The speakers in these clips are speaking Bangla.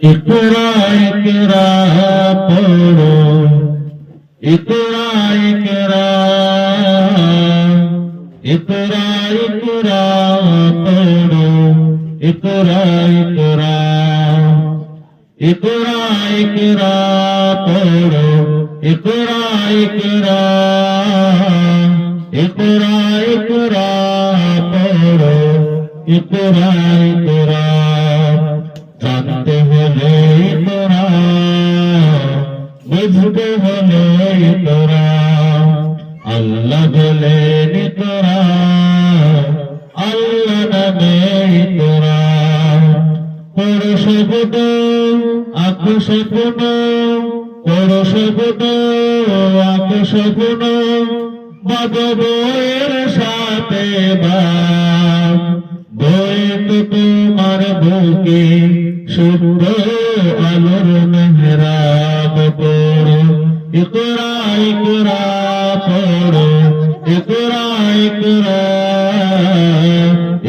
इकरा इकरा पढ़ो इकरा इकरा इकरा इकरा पढ़ो इकरा इकरा इकरा इकरा पढ़ो इकरा इकरा इकरा इकरा पढ़ो इकरा इकरा जानते हले इकरा बुझते हले इकरा अल्लाह बोलेन इकरा अल्लाह नामे इकरा पढ़ो शब्द आँखो স্বপ্ন পড়ো শব্দ আঁকো স্বপ্ন বাঁধো বইয়ের সাথে বাঁধ বই তো তোমার বুকে শুদ্ধ আলোর মেহরাব পড়ো ইকরা ইকরা পড়ো ইকরা ইকরা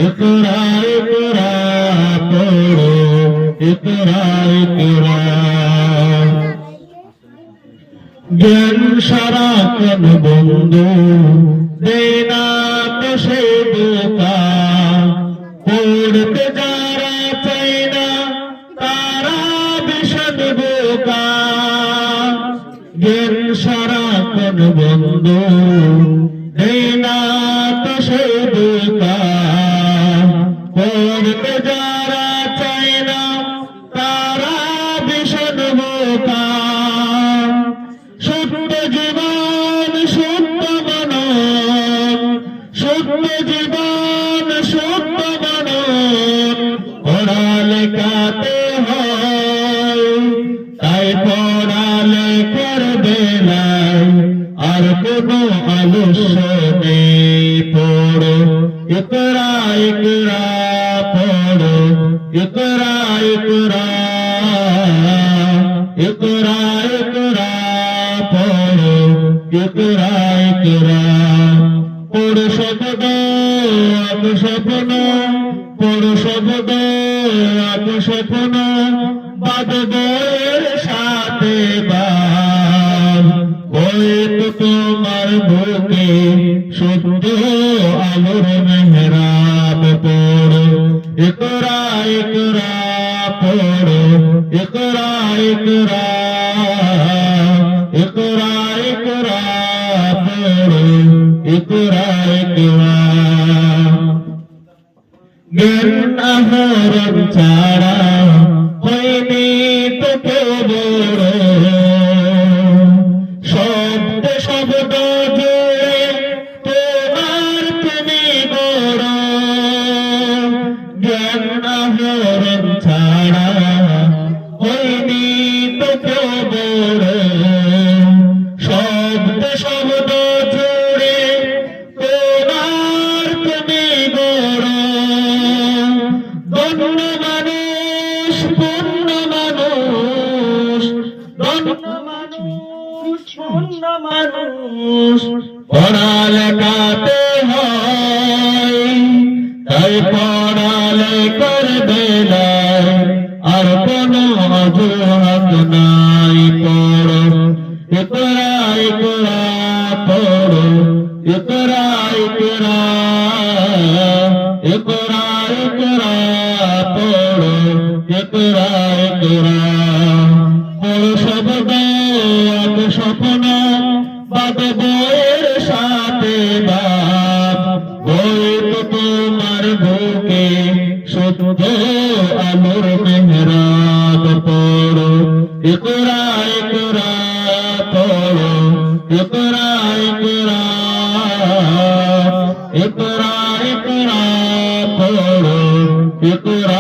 ইকরা ইকরা পড়ো ইকরা ইকরা জ্ঞান সারাক্ষণ বন্ধু দেয় না তো সে বোকা পড়তে যারা চাই না তারা ভীষণ বোকা জ্ঞান সারাক্ষণ বন্ধু দেয় না তো সে বোকা পড়তে যারা চাই না তারা ভীষণ বোকা সত্য জীবন সত্য মানব সত্য জীবন সত্য মানব পড়ালেখাতে হয় তাই পড়ালেখার বেলায় আর কোনো আলস্য নেই পড়ো ইকরা ইকরা পড়ো ইকরা ইকরা ইকরা ইকরা পড়ো ইকরা ইকরা পড়ো শব্দ আঁকো স্বপ্ন পড়ো শব্দ আঁকো স্বপ্ন বাঁধো বইয়ের সাথে বাঁধ বই তো তোমার বুকে শুদ্ধ আলোর মেহরাব পড়ো ইকরা ইকরা পড়ো ইকরা ইকরা ইকরা ইকরা পড়ো ইকরা ইকরা জ্ঞান আহরণ ছাড়া হয়নি তো কেউ বড় শব্দ শব্দ জুড়ে তোমার তুমি বড় জ্ঞান আহরণ ছাড়া হয়নি তো কেউ বড় শব্দ শব্দ জুড়ে তোমার তুমি বড় ধন্য মানুষ পূর্ণ মানুষ ধন্য মানুষ পূর্ণ মানুষ পড়ালেখাতে হয় তাই পড়ালেখার বেলায় আর কোনো অজুহাত নাই পড়ো ইকরা ইকরা পড়ো ইকরা ইকরা ইকরা ইকরা পড়ো ইকরা ইকরা পড়ো শব্দ আঁকো স্বপ্ন বাঁধো বইয়ের সাথে বাঁধ বই তো তোমার বুকে শুদ্ধ আলোর মেহরাব পড়ো ইকরা ইকরা পড়ো ইকরা ইকরা ইকরা ইকরা পড়ো ইকরা